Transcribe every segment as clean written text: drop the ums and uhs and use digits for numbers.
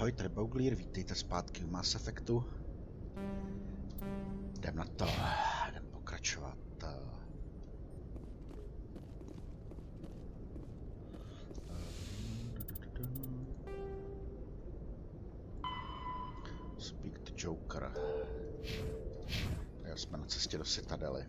Ahoj, tady Bouglír, vítejte zpátky u Mass Effectu. Jdem na to, jdem pokračovat. Speak to Joker. Jsme na cestě do Citadely.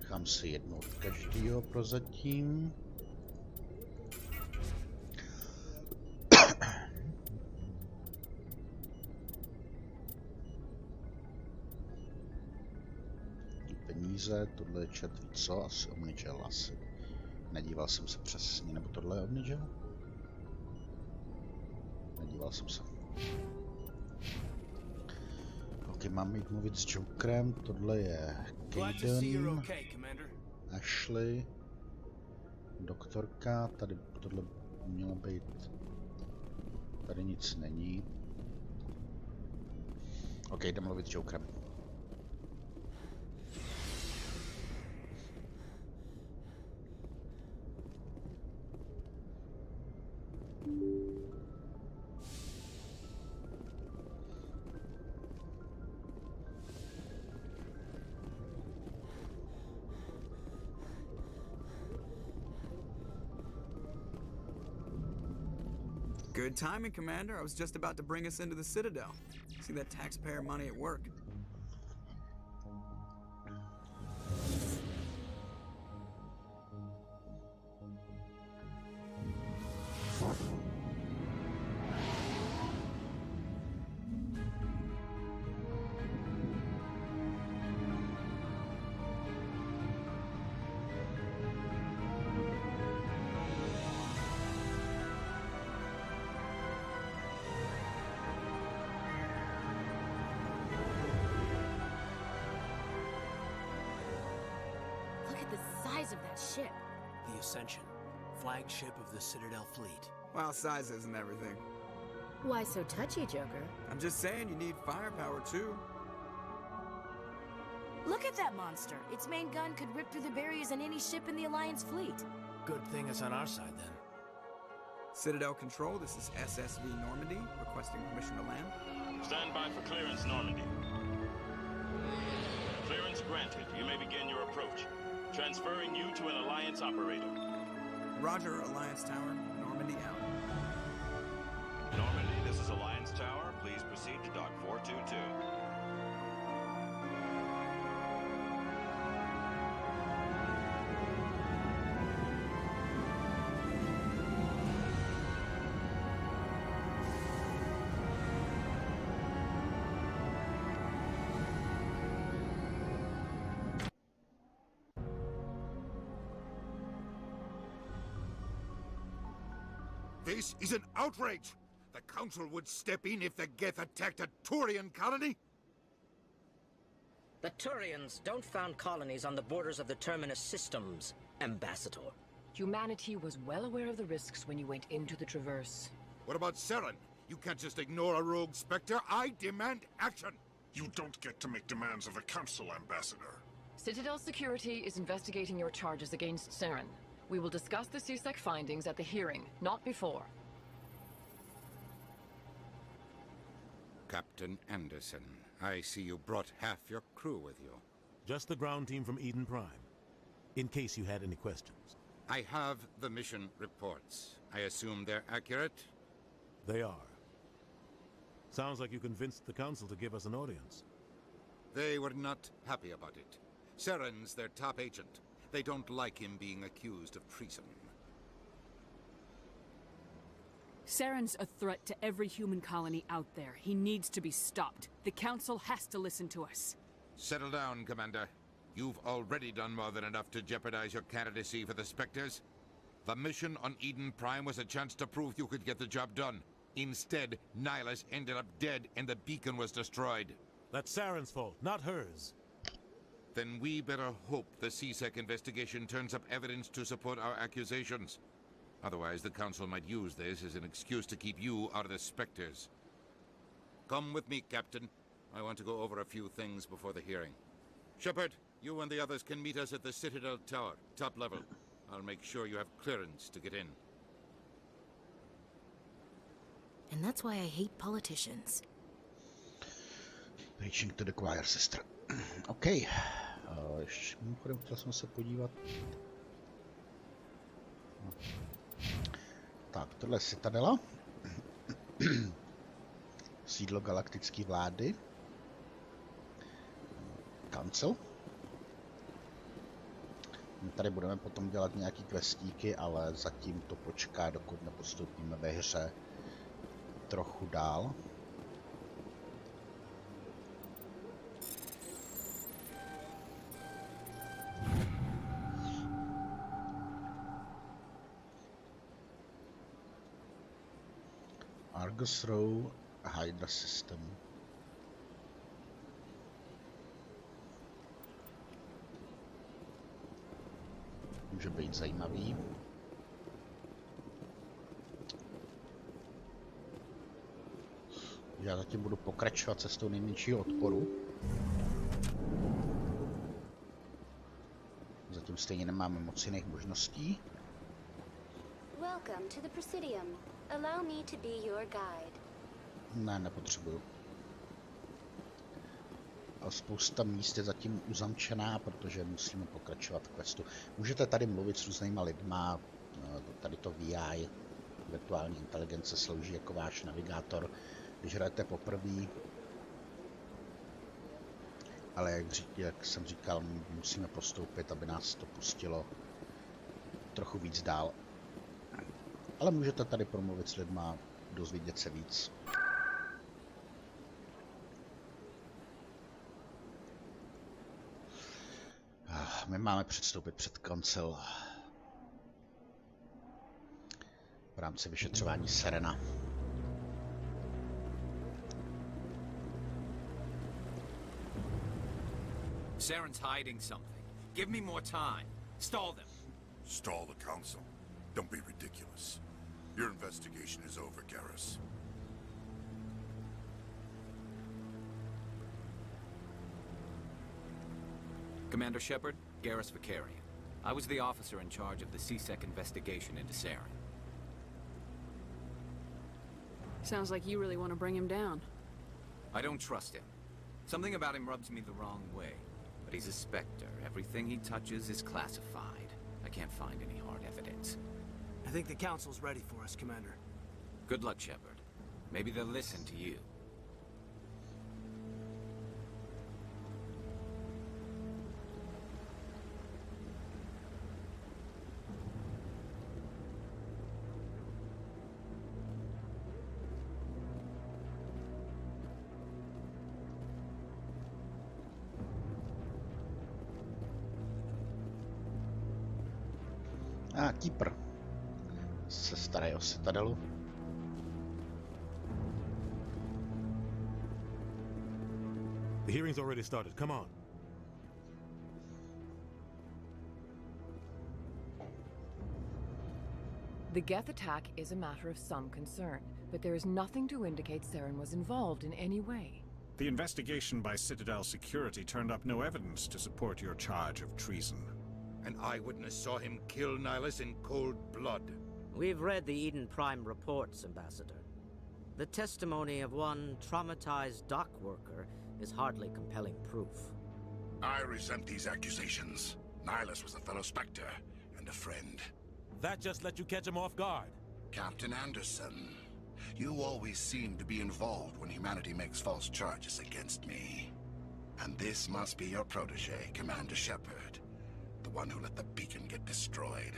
Dám si jednu od každého prozatím. Peníze, tohle je chat, co? Asi Omnigel, asi. Nedíval jsem se přesně, nebo tohle je Omnigel? Nedíval jsem se. Ok, mám jít mluvit s Jokerem, tohle je Kaidan, Ashley, doktorka, tady tohle mělo být, tady nic není. Ok, jdem mluvit s Jokerem. Good timing, Commander. I was just about to bring us into the Citadel. See that taxpayer money at work. Of that ship. The Ascension, flagship of the Citadel fleet. Well, size isn't everything. Why so touchy, Joker? I'm just saying you need firepower too. Look at that monster. Its main gun could rip through the barriers in any ship in the Alliance fleet. Good thing it's on our side then. Citadel Control, this is SSV Normandy, requesting permission to land. Stand by for clearance, Normandy. Clearance granted. You may begin your approach. Transferring you to an Alliance operator. Roger, Alliance Tower. Normandy out. Normandy, this is Alliance Tower. Please proceed to Dock 422. This is an outrage! The Council would step in if the Geth attacked a Turian colony? The Turians don't found colonies on the borders of the Terminus systems, Ambassador. Humanity was well aware of the risks when you went into the Traverse. What about Saren? You can't just ignore a rogue Spectre. I demand action! You don't get to make demands of a council, Ambassador. Citadel Security is investigating your charges against Saren. We will discuss the CSEC findings at the hearing, not before. Captain Anderson, I see you brought half your crew with you. Just the ground team from Eden Prime, in case you had any questions. I have the mission reports. I assume they're accurate? They are. Sounds like you convinced the Council to give us an audience. They were not happy about it. Saren's their top agent. They don't like him being accused of treason. Saren's a threat to every human colony out there. He needs to be stopped. The Council has to listen to us. Settle down, Commander. You've already done more than enough to jeopardize your candidacy for the Spectres. The mission on Eden Prime was a chance to prove you could get the job done. Instead, Nihilus ended up dead and the beacon was destroyed. That's Saren's fault, not hers. Then we better hope the CSEC investigation turns up evidence to support our accusations. Otherwise, the Council might use this as an excuse to keep you out of the Spectres. Come with me, Captain. I want to go over a few things before the hearing. Shepard, you and the others can meet us at the Citadel Tower, top level. I'll make sure you have clearance to get in. And that's why I hate politicians. Preaching to the choir, sister. OK. Ještě mimochodem chtěl jsem se podívat. No. Tak, tohle je Citadela. Sídlo galaktické vlády. Council. My tady budeme potom dělat nějaký questíky, ale zatím to počká, dokud nepostoupíme ve hře trochu dál. Argus Row Hydra System. Může být zajímavý. Já zatím budu pokračovat cestou nejmenšího odporu. Zatím stejně nemáme moc jiných možností. Welcome to the Presidium. Allow me to be your guide. Ne, nepotřebuju. A spousta míst je zatím uzamčená, protože musíme pokračovat v questu. Můžete tady mluvit s různýma lidma, tady to VI, virtuální inteligence, slouží jako váš navigátor, když hrajete poprvé. Ale jak jsem říkal, musíme postoupit, aby nás to pustilo trochu víc dál. Ale můžete tady promluvit s lidma, dozvědět se víc. My máme předstoupit před Council v rámci vyšetřování Sarena. Saren's hiding something. Give me more time. Stall them. Stall the Council? Don't be ridiculous. Your investigation is over, Garrus. Commander Shepard, Garrus Vakarian. I was the officer in charge of the CSEC investigation into Saren. Sounds like you really want to bring him down. I don't trust him. Something about him rubs me the wrong way. But he's a Spectre. Everything he touches is classified. I can't find any hard evidence. I think the Council's ready for us, Commander. Good luck, Shepard. Maybe they'll listen to you. Keeper se starají o Citadelu. The hearing's already started. Come on. The Geth attack is a matter of some concern, but there is nothing to indicate Saren was involved in any way. The investigation by Citadel Security turned up no evidence to support your charge of treason. An eyewitness saw him kill Nihilus in cold blood. We've read the Eden Prime reports, Ambassador. The testimony of one traumatized dock worker is hardly compelling proof. I resent these accusations. Nihilus was a fellow Spectre and a friend. That just let you catch him off guard. Captain Anderson, you always seem to be involved when humanity makes false charges against me. And this must be your protege, Commander Shepard. The one who let the beacon get destroyed.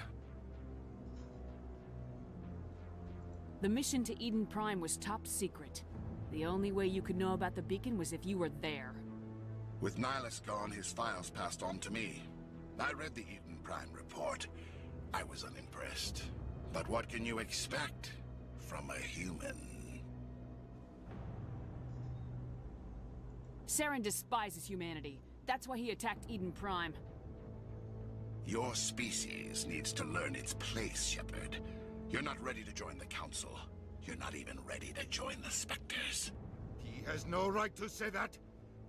The mission to Eden Prime was top secret. The only way you could know about the beacon was if you were there. With Nihilus gone, his files passed on to me. I read the Eden Prime report. I was unimpressed. But what can you expect from a human? Saren despises humanity. That's why he attacked Eden Prime. Your species needs to learn its place, Shepard. You're not ready to join the Council. You're not even ready to join the Spectres. He has no right to say that.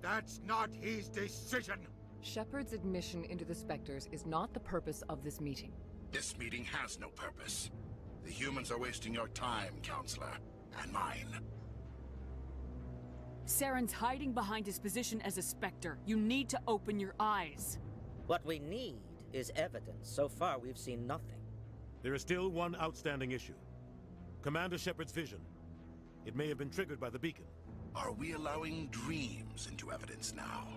That's not his decision. Shepard's admission into the Spectres is not the purpose of this meeting. This meeting has no purpose. The humans are wasting your time, Counselor, and mine. Saren's hiding behind his position as a Spectre. You need to open your eyes. What we need is evidence. So far, we've seen nothing. There is still one outstanding issue. Commander Shepard's vision. It may have been triggered by the beacon. Are we allowing dreams into evidence now?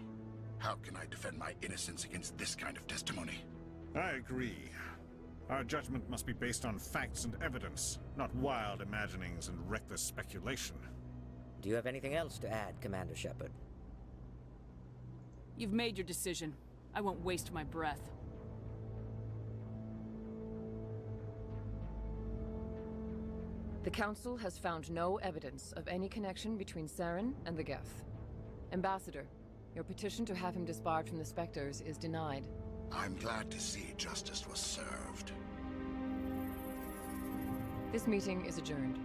How can I defend my innocence against this kind of testimony? I agree. Our judgment must be based on facts and evidence, not wild imaginings and reckless speculation. Do you have anything else to add, Commander Shepard? You've made your decision. I won't waste my breath. The Council has found no evidence of any connection between Saren and the Geth. Ambassador, your petition to have him disbarred from the Spectres is denied. I'm glad to see justice was served. This meeting is adjourned.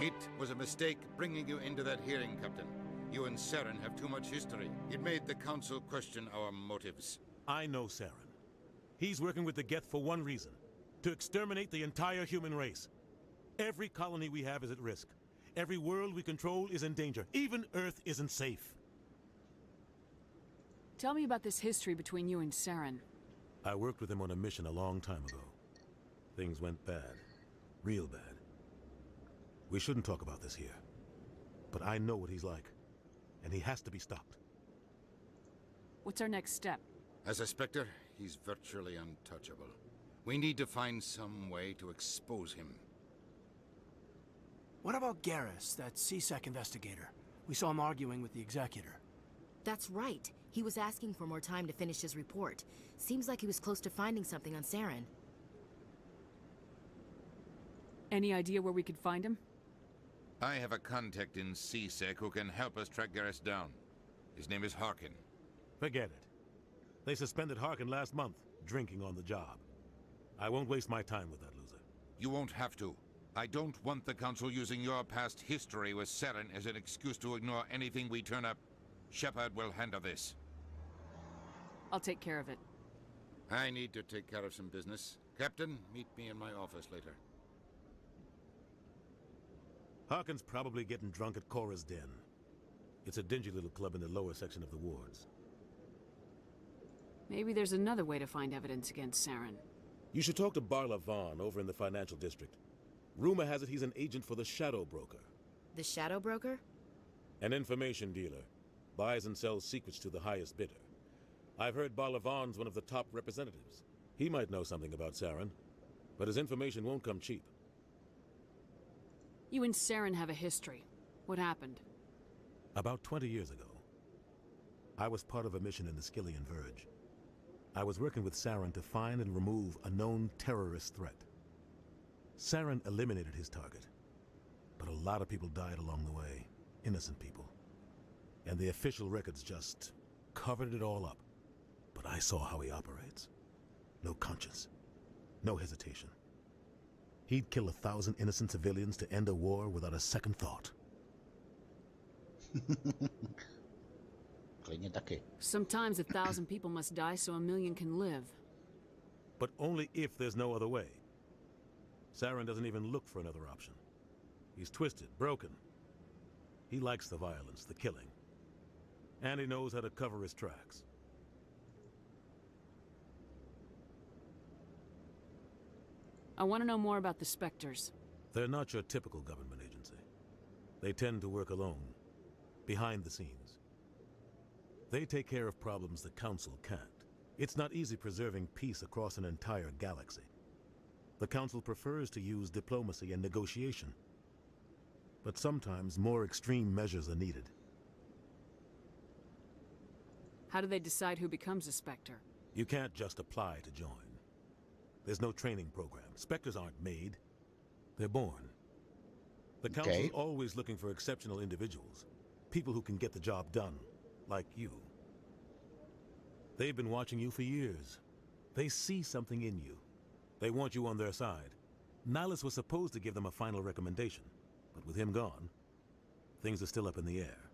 It was a mistake bringing you into that hearing, Captain. You and Saren have too much history. It made the Council question our motives. I know Saren. He's working with the Geth for one reason. To exterminate the entire human race. Every colony we have is at risk. Every world we control is in danger. Even Earth isn't safe. Tell me about this history between you and Saren. I worked with him on a mission a long time ago. Things went bad. Real bad. We shouldn't talk about this here. But I know what he's like. And he has to be stopped. What's our next step? As a Spectre, he's virtually untouchable. We need to find some way to expose him. What about Garrus, that C-Sec investigator? We saw him arguing with the Executor. That's right. He was asking for more time to finish his report. Seems like he was close to finding something on Saren. Any idea where we could find him? I have a contact in C-Sec who can help us track Garrus down. His name is Harkin. Forget it. They suspended Harkin last month, drinking on the job. I won't waste my time with that loser. You won't have to. I don't want the Council using your past history with Saren as an excuse to ignore anything we turn up. Shepard will handle this. I'll take care of it. I need to take care of some business. Captain, meet me in my office later. Harkin's probably getting drunk at Cora's Den. It's a dingy little club in the lower section of the wards. Maybe there's another way to find evidence against Saren. You should talk to Barla Vaughn over in the financial district. Rumor has it he's an agent for the Shadow Broker. The Shadow Broker? An information dealer. Buys and sells secrets to the highest bidder. I've heard Barla Vaughn's one of the top representatives. He might know something about Saren, but his information won't come cheap. You and Saren have a history. What happened? About 20 years ago, I was part of a mission in the Skillian Verge. I was working with Saren to find and remove a known terrorist threat. Saren eliminated his target, but a lot of people died along the way. Innocent people. And the official records just covered it all up. But I saw how he operates. No conscience. No hesitation. He'd kill 1,000 innocent civilians to end a war without a second thought. Sometimes 1,000 people must die so 1,000,000 can live. But only if there's no other way. Saren doesn't even look for another option. He's twisted, broken. He likes the violence, the killing. And he knows how to cover his tracks. I want to know more about the Spectres. They're not your typical government agency. They tend to work alone, behind the scenes. They take care of problems the Council can't. It's not easy preserving peace across an entire galaxy. The Council prefers to use diplomacy and negotiation. But sometimes more extreme measures are needed. How do they decide who becomes a Spectre? You can't just apply to join. There's no training program. Spectres aren't made. They're born. The Council's always looking for exceptional individuals. People who can get the job done. Like you. They've been watching you for years. They see something in you. They want you on their side. Nihilus was supposed to give them a final recommendation. But with him gone, things are still up in the air.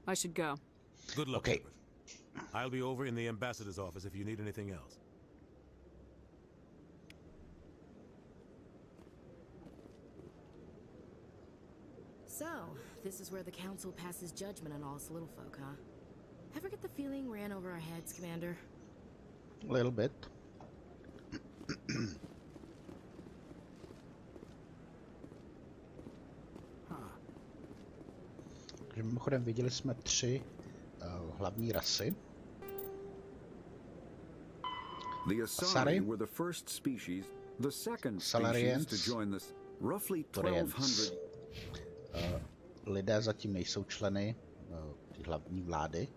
I should go. Good luck, Shepard. I'll be over in the ambassador's office if you need anything else. So, this is where the Council passes judgment on all us little folk, huh? Ever get the feeling we're in over our heads, Commander? A little bit. Mimochodem viděli jsme 3 hlavní rasy. The Asari were the first species, the second species to join this. Roughly 1200. Lidé zatím nejsou členy té hlavní vlády,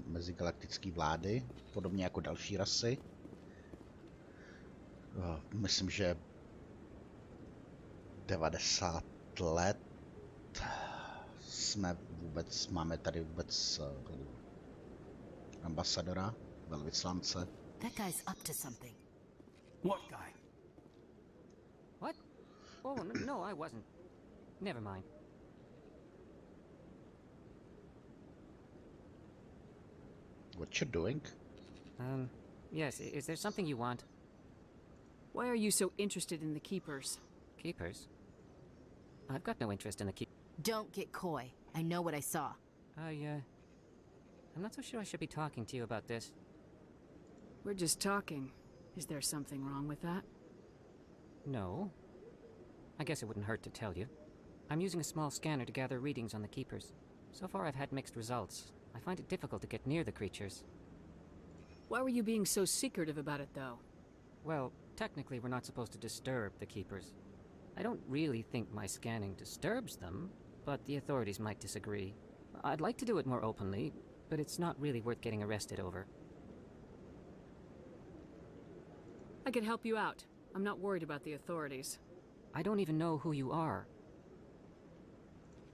mezigalaktické vlády, podobně jako další rasy. Myslím, že 90 let máme tady vůbec ambasadora, velvyslance. That guy's up to something. What guy? What? Oh, no, I wasn't. Never mind. What you doing? Yes, is there something you want? Why are you so interested in the Keepers? Keepers? I've got no interest in the Keepers. Don't get coy. I know what I saw. I'm not so sure I should be talking to you about this. We're just talking. Is there something wrong with that? No. I guess it wouldn't hurt to tell you. I'm using a small scanner to gather readings on the Keepers. So far I've had mixed results. I find it difficult to get near the creatures. Why were you being so secretive about it, though? Well, technically we're not supposed to disturb the Keepers. I don't really think my scanning disturbs them, but the authorities might disagree. I'd like to do it more openly, but it's not really worth getting arrested over. I can help you out. I'm not worried about the authorities. I don't even know who you are.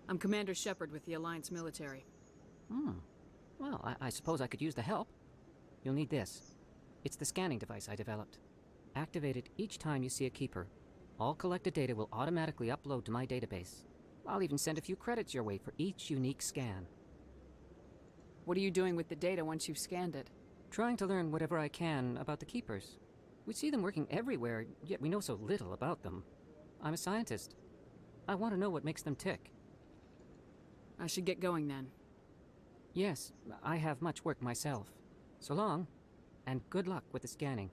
I'm Commander Shepard with the Alliance military. Well, I suppose I could use the help. You'll need this. It's the scanning device I developed. Activate it each time you see a Keeper. All collected data will automatically upload to my database. I'll even send a few credits your way for each unique scan. What are you doing with the data once you've scanned it? Trying to learn whatever I can about the Keepers. We see them working everywhere, yet we know so little about them. I'm a scientist. I want to know what makes them tick. I should get going then. Yes, I have much work myself. So long, and good luck with the scanning.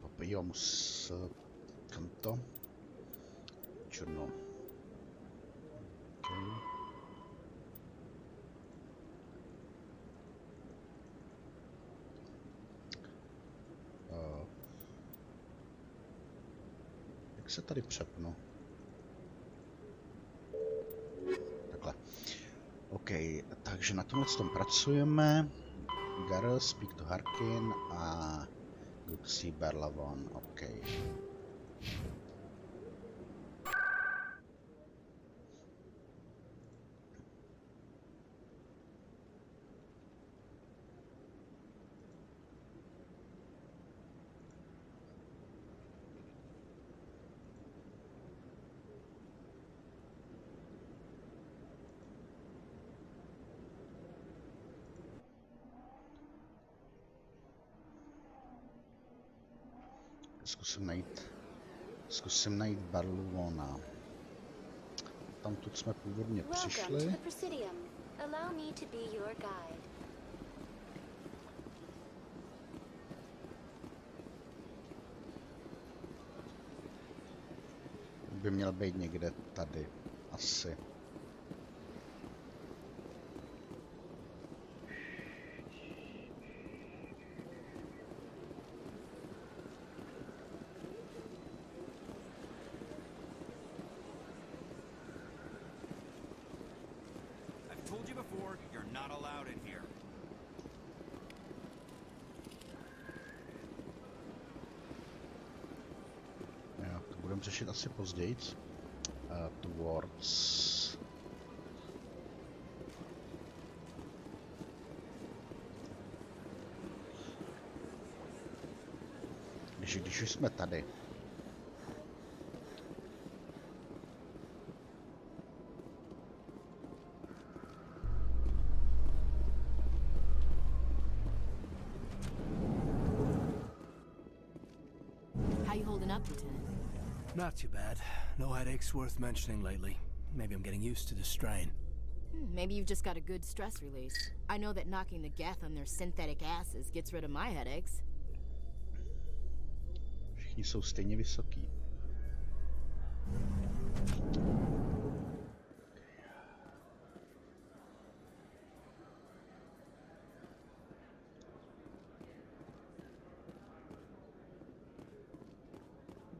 Papillons canto. Černo. Jak se tady přepnu? Takhle. OK, takže na tomhle tom pracujeme. Garl, speak to Harkin a go to see Berlavon. OK. Zkusím najít Berlavona. Tamtud jsme původně přišli. Allow me to be your guide. By měl být někde tady, asi. Řešit asi později. Towards. Když už jsme tady. How you holding up, Lieutenant? Not too bad. No headaches worth mentioning lately. Maybe I'm getting used to the strain. Maybe you've just got a good stress release. I know that knocking the Geth on their synthetic asses gets rid of my headaches. Všichni jsou stejně vysoký.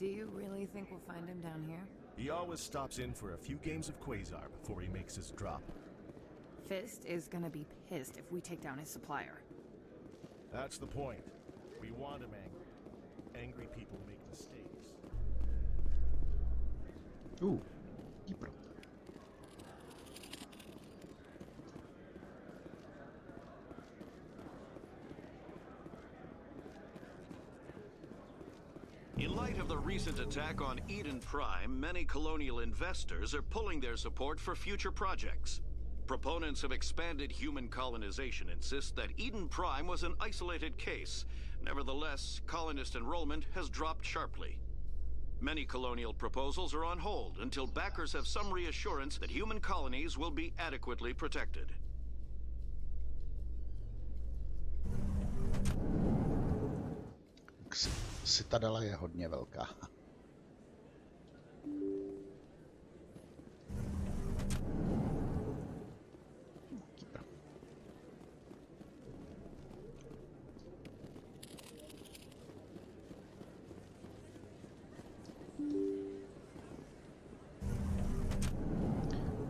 Do you really think we'll find him down here? He always stops in for a few games of Quasar before he makes his drop. Fist is gonna be pissed if we take down his supplier. That's the point. We want him angry. Angry people make mistakes. Ooh, Dnipro. In light of the recent attack on Eden Prime, many colonial investors are pulling their support for future projects. Proponents of expanded human colonization insist that Eden Prime was an isolated case. Nevertheless, colonist enrollment has dropped sharply. Many colonial proposals are on hold until backers have some reassurance that human colonies will be adequately protected. Citadela je hodně velká.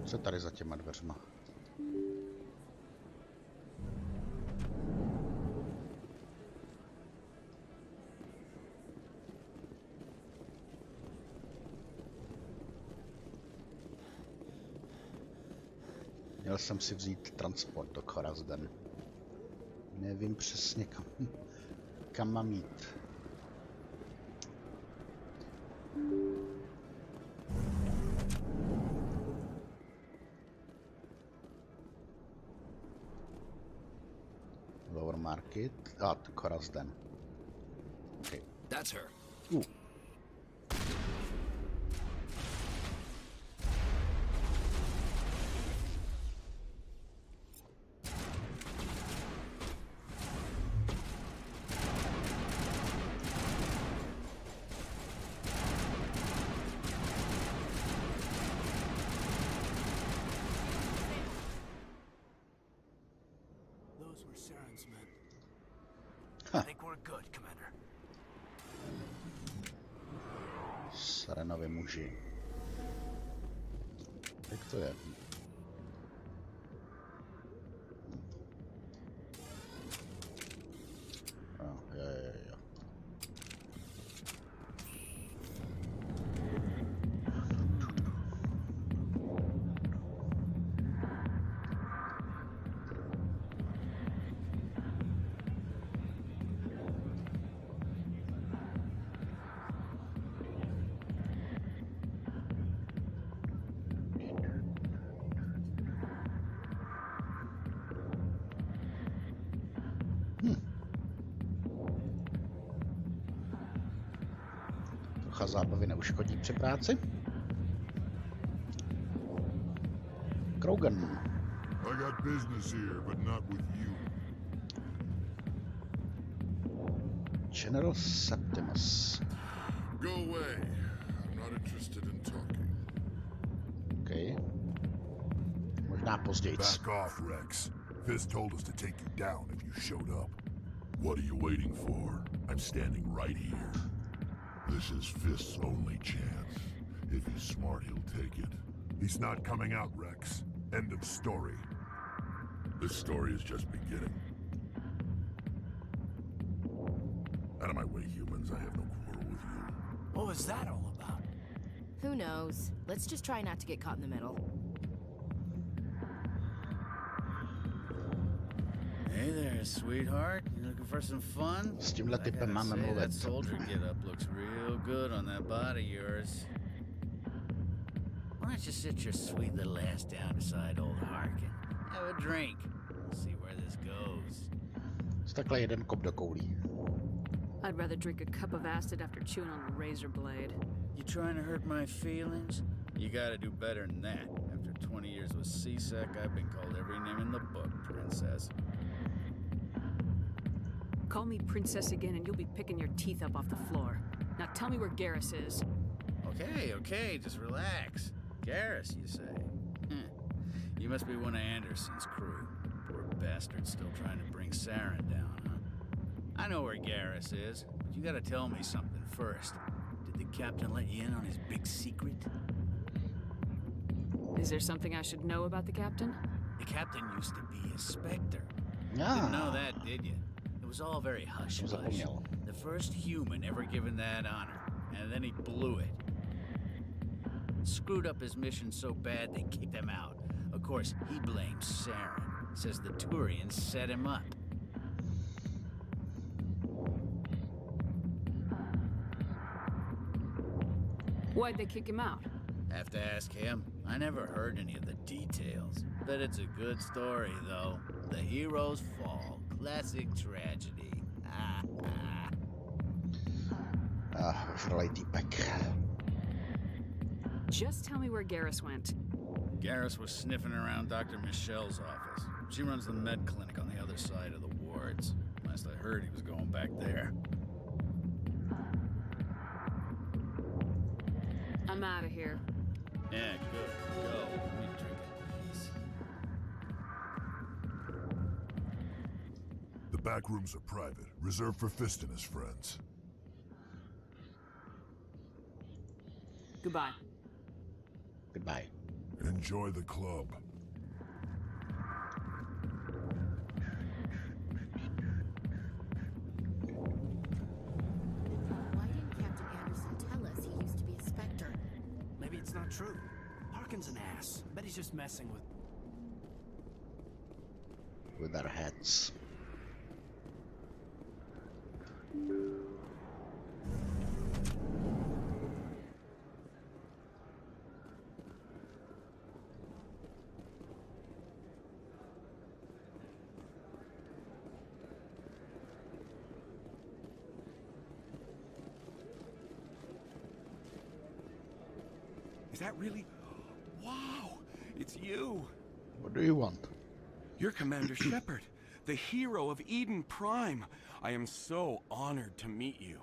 Co tady za těma dveřma? Měl jsem si vzít transport do Khorazden. Nevím přesně kam mám jít. Lower Market. To Khorazden. Okay. That's her. Those were Saren's men. I think we're good, Commander. Sarenovi muži. Jak to je? trocha zábavy neuškodí při práci. Krogan. I got business here, but not with you. General Septimus. Go away. I'm not interested in talking. Okay. Možná později. Back off, Rex. Fist told us to take you down if you showed up. What are you waiting for? I'm standing right here. This is Fist's only chance. If he's smart, he'll take it. He's not coming out, Rex. End of story. This story is just beginning. Out of my way, humans. I have no quarrel with you. What was that all about? Who knows? Let's just try not to get caught in the middle. Hey there, sweetheart. You looking for some fun? S tímhle typem máme mluvit. That soldier get-up looks real good on that body of yours. Why don't you sit your sweet little ass down beside old Harkin? Have a drink. See where this goes. Takhle jeden kop do koulí. I'd rather drink a cup of acid after chewing on a razor blade. You trying to hurt my feelings? You gotta do better than that. After 20 years with C-Sec, I've been called every name in the book, princess. Call me princess again and you'll be picking your teeth up off the floor. Now tell me where Garrus is. Okay, just relax. Garrus, you say? You must be one of Anderson's crew. Poor bastard still trying to bring Saren down, huh? I know where Garrus is, but you gotta tell me something first. Did the captain let you in on his big secret? Is there something I should know about the captain? The captain used to be a Spectre. Ah. Didn't know that, did you? It was all very hush-hush. The first human ever given that honor, and then he blew it. Screwed up his mission so bad they kicked him out. Of course, he blames Saren. Says the Turians set him up. Why'd they kick him out? Have to ask him. I never heard any of the details. Bet it's a good story, though. The hero's fall. Classic tragedy. Ožralej týpek. Just tell me where Garrus went. Garrus was sniffing around Dr. Michelle's office. She runs the med clinic on the other side of the wards. Last I heard, he was going back there. I'm out of here. Yeah, good. Go. Let me drink a piece. The back rooms are private, reserved for Fist and his friends. Goodbye. Goodbye. Enjoy the club. Why didn't Captain Anderson tell us he used to be a Spectre? Maybe it's not true. Harkin's an ass. Bet he's just messing with our heads. Is that really? Wow! It's you! What do you want? You're Commander Shepard, the hero of Eden Prime. I am so honored to meet you.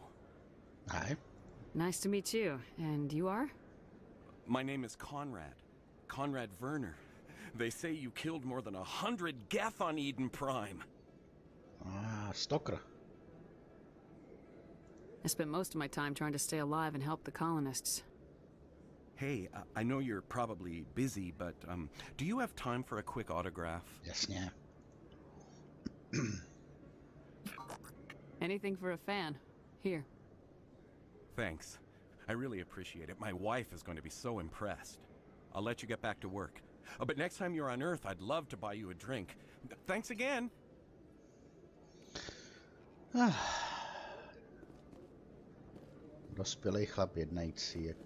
Hi. Nice to meet you. And you are? My name is Conrad. Conrad Werner. They say you killed more than 100 Geth on Eden Prime. Ah, Stalker. I spent most of my time trying to stay alive and help the colonists. Hey, I know you're probably busy, but do you have time for a quick autograph? Yes, yeah. Anything for a fan. Here. Thanks. I really appreciate it. My wife is going to be so impressed. I'll let you get back to work. But next time you're on Earth, I'd love to buy you a drink. Thanks again. Dospělý chlap jednající jak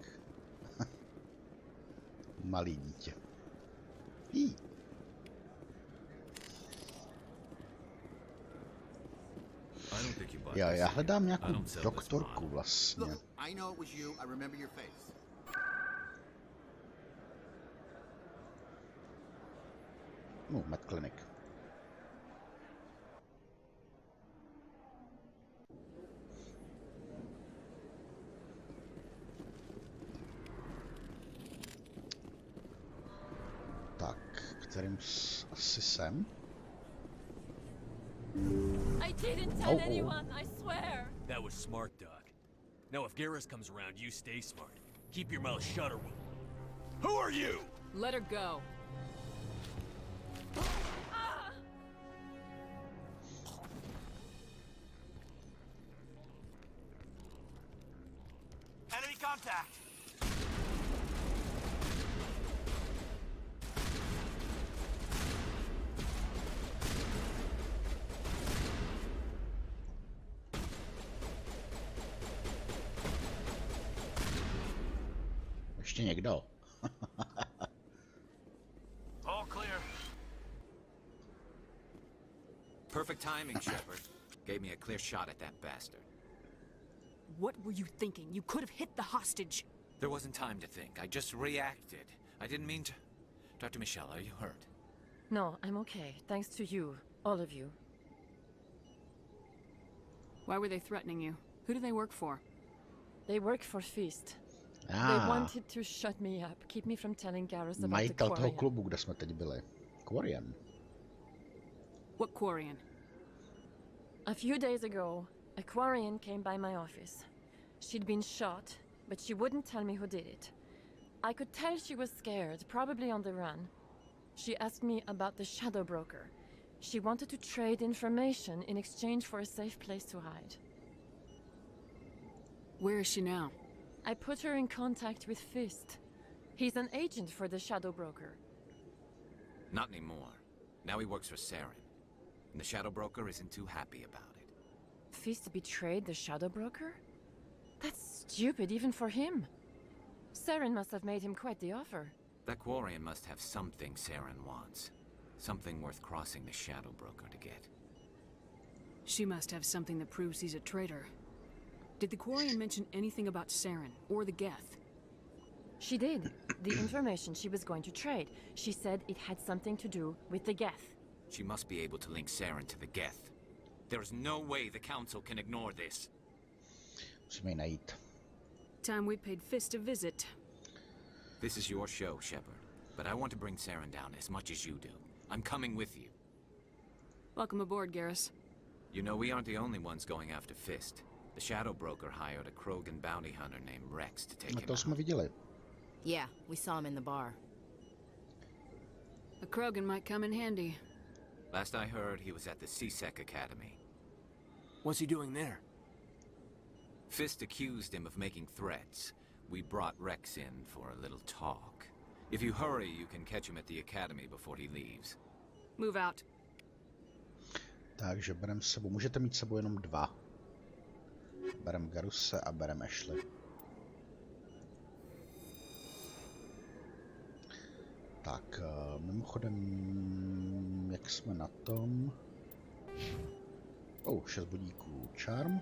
malý dítě. I don't think you bought Já, this já here. hledám I nějakou don't sell this doktorku bond. vlastně. Look, I know it was you. I remember your face. Med Clinic. Tak, kterým asi sem? I didn't tell anyone, I swear. That was smart, Doc. Now if Garrus comes around, you stay smart. Keep your mouth shut or we'll... Who are you? Let her go. Enemy contact! Ještě někdo? All clear. Perfect timing, Shepard. Gave me a clear shot at that bastard. What were you thinking? You could have hit the hostage. There wasn't time to think. I just reacted. I didn't mean to... Dr. Michelle, are you hurt? No, I'm okay. Thanks to you. All of you. Why were they threatening you? Who do they work for? They work for Feast. They Ah, wanted to shut me up, keep me from telling Garrus about the majitel toho Quarian. klubu, kde jsme teď byli. Quarian. What Quarian? A few days ago, a Quarian came by my office. She'd been shot, but she wouldn't tell me who did it. I could tell she was scared, probably on the run. She asked me about the Shadow Broker. She wanted to trade information in exchange for a safe place to hide. Where is she now? I put her in contact with Fist. He's an agent for the Shadow Broker. Not anymore. Now he works for Saren. And the Shadow Broker isn't too happy about it. Fist betrayed the Shadow Broker? That's stupid even for him. Saren must have made him quite the offer. That Quarian must have something Saren wants. Something worth crossing the Shadow Broker to get. She must have something that proves he's a traitor. Did the Quarian mention anything about Saren or the Geth? She did. The information she was going to trade. She said it had something to do with the Geth. She must be able to link Saren to the Geth. There's no way the Council can ignore this. Musíme ji najít. Time we paid Fist a visit. This is your show, Shepard. But I want to bring Saren down as much as you do. I'm coming with you. Welcome aboard, Garrus. You know, we aren't the only ones going after Fist. The Shadow Broker hired a Krogan bounty hunter named Rex to take No him to out. jsme viděli. Yeah, we saw him in the bar. A Krogan might come in handy. Last I heard, he was at the CSEC Academy. What's he doing there? Fist accused him of making threats. We brought Rex in for a little talk. If you hurry, you can catch him at the Academy before he leaves. Move out. Takže berem s sebou. Můžete mít s sebou jenom dva. Berem Garuse a berem Ashley. Tak, mimochodem, jak jsme na tom? 6 bodíků. Charm.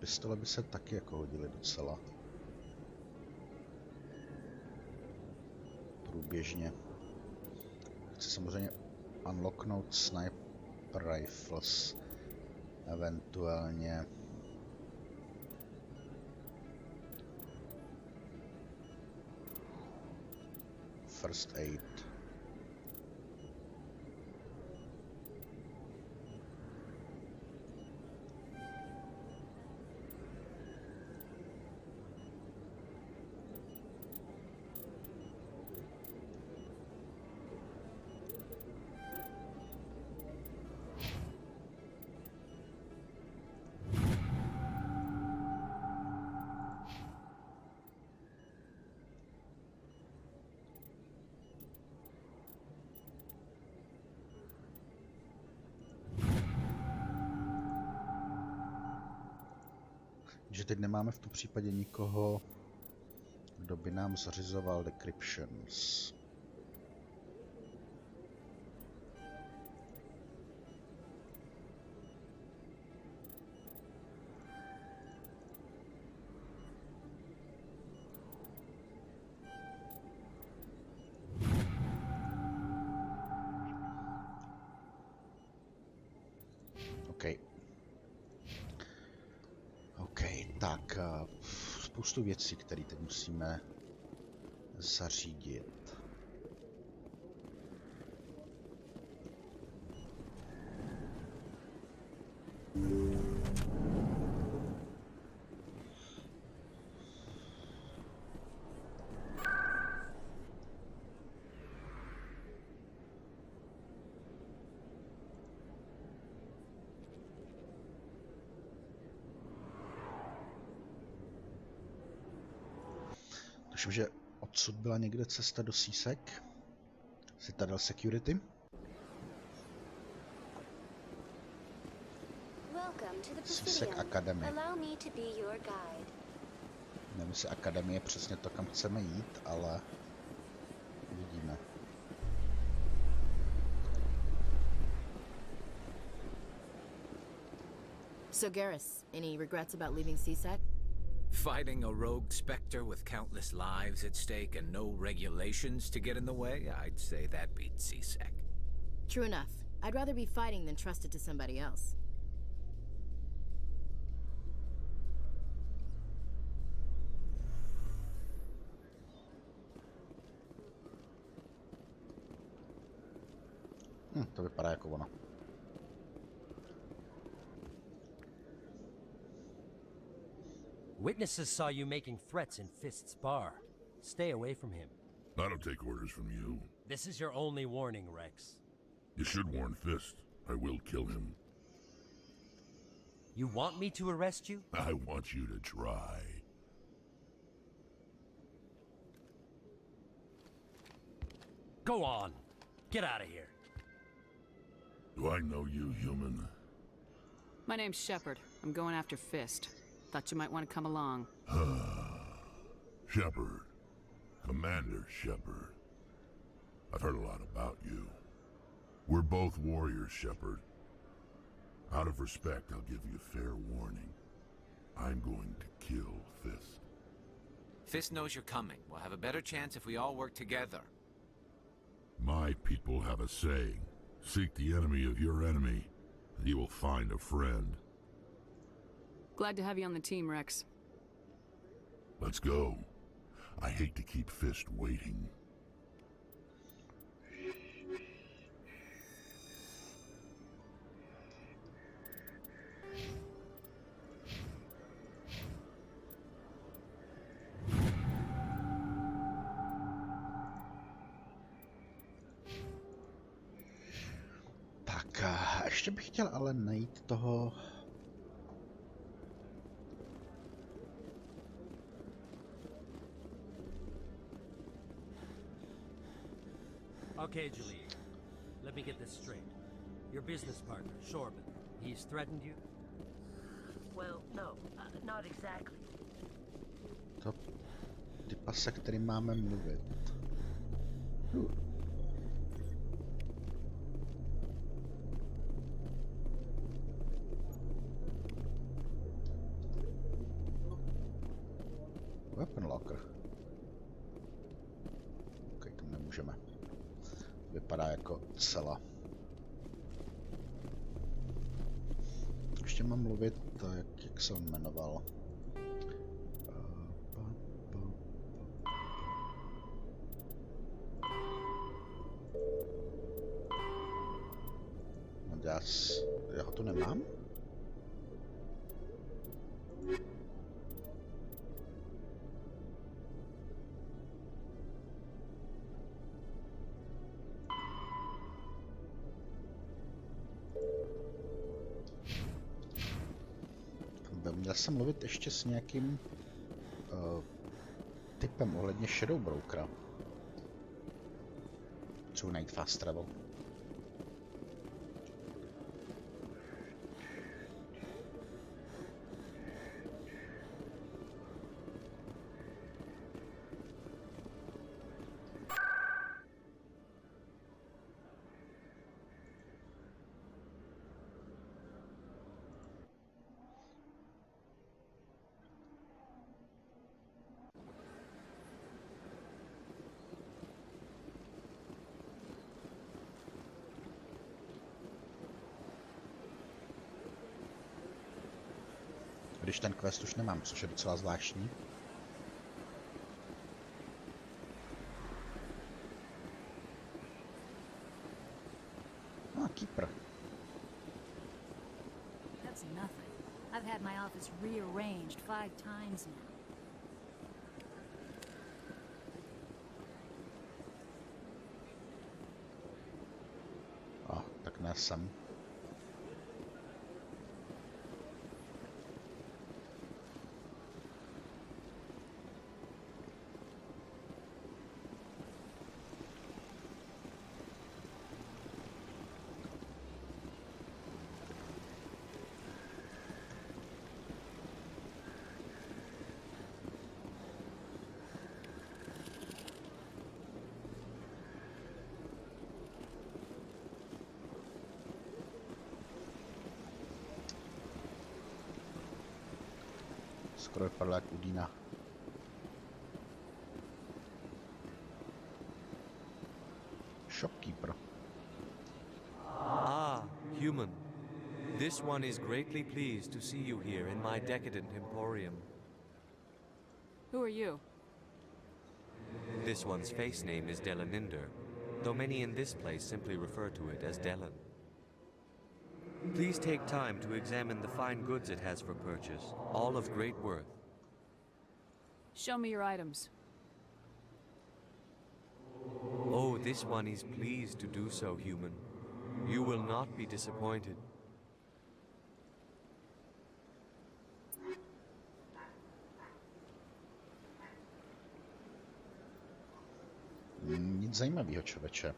Pistole by se taky jako hodily docela. Průběžně. Chci samozřejmě unlocknout sniper rifles. Eventuálně. First aid. Takže teď nemáme v tom případě nikoho, kdo by nám zařizoval decryptions. Tak, spoustu věcí, které teď musíme zařídit. Tuším, že odsud byla někde cesta do CSEC. Citadel Security. CSEC Academy. Nevím, jestli Akademie je přesně to, kam chceme jít, ale uvidíme. So Garrus, any regrets about leaving CSEC? Fighting a rogue Spectre with countless lives at stake and no regulations to get in the way? I'd say that beats CSEC. True enough. I'd rather be fighting than trusted to somebody else. To vypadá jako ono. Witnesses saw you making threats in Fist's bar. Stay away from him. I don't take orders from you. This is your only warning, Rex. You should warn Fist. I will kill him. You want me to arrest you? I want you to try. Go on. Get out of here. Do I know you, human? My name's Shepard. I'm going after Fist. Thought you might want to come along. Shepard. Commander Shepard. I've heard a lot about you. We're both warriors, Shepard. Out of respect, I'll give you fair warning. I'm going to kill Fist. Fist knows you're coming. We'll have a better chance if we all work together. My people have a saying. Seek the enemy of your enemy, and you will find a friend. Glad to have you on the team, Rex. Let's go. I hate to keep Fist waiting. Tak, ještě bych chtěl ale najít toho... Okay, Julie. Let me get this straight. Your business partner, Shorman, he's threatened you? Well, no, not exactly. To typa, se kterým máme mluvit. Weapon locker. Ok, tam nemůžeme. Vypadá jako cela. Ještě mám mluvit, jak se on jmenoval. Já ho tu nemám? Měl jsem mluvit ještě s nějakým typem ohledně Shadow Brokera. Potřebuji najít fast travel. když ten quest už nemám, což je docela zvláštní. Keeper. That's nothing. I've had my office rearranged 5 times now. Tak ne sem. Skoro vypadla jak Udina. Shopkeeper. Ah, human. This one is greatly pleased to see you here in my decadent emporium. Who are you? This one's face name is Delaninder, though many in this place simply refer to it as Delan. Please take time to examine the fine goods it has for purchase, all of great worth. Show me your items. Oh, this one is pleased to do so, human. You will not be disappointed. Nic zajímavého, člověče.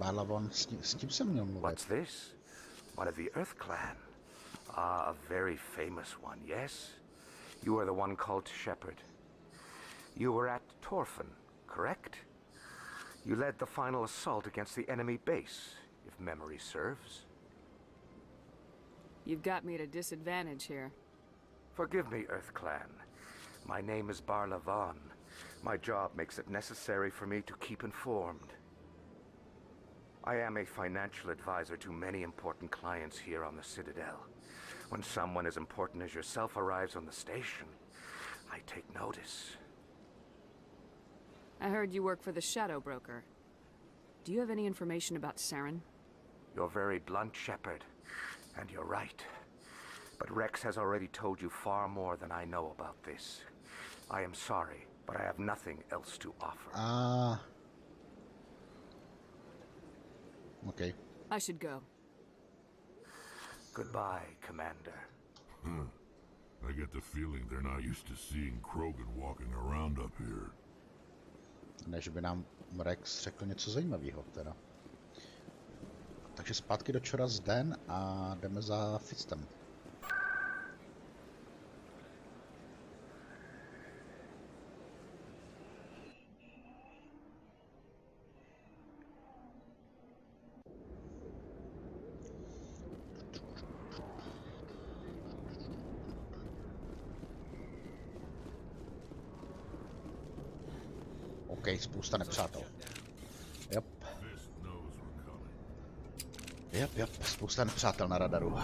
Balavon, s tím jsem měl mluvit. What's this? One of the Earth Clan. Ah, a very famous one, yes? You are the one called Shepard. You were at Torfan, correct? You led the final assault against the enemy base, if memory serves. You've got me at a disadvantage here. Forgive me, Earth Clan. My name is Barla Von. My job makes it necessary for me to keep informed. I am a financial advisor to many important clients here on the Citadel. When someone as important as yourself arrives on the station, I take notice. I heard you work for the Shadow Broker. Do you have any information about Saren? You're very blunt, Shepard, and you're right. But Rex has already told you far more than I know about this. I am sorry, but I have nothing else to offer. Okay. I should go. Goodbye, Commander. I get the feeling they're not used to seeing Krogan walking around up here. Ne, že by nám Rex řekl něco zajímavého teda. Takže zpátky do Chora's Den a jdeme za Fistem. OK, spousta nepřátel. Yep, spousta nepřátel na radaru.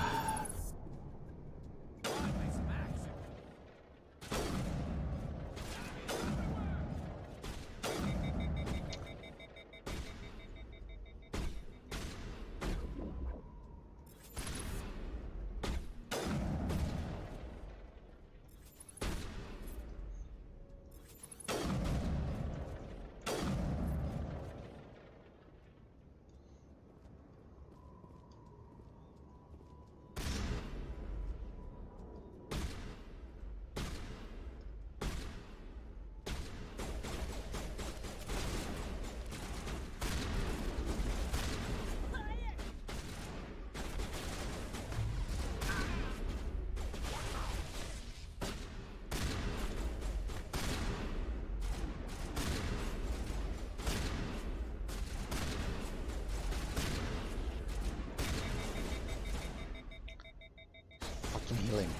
healing.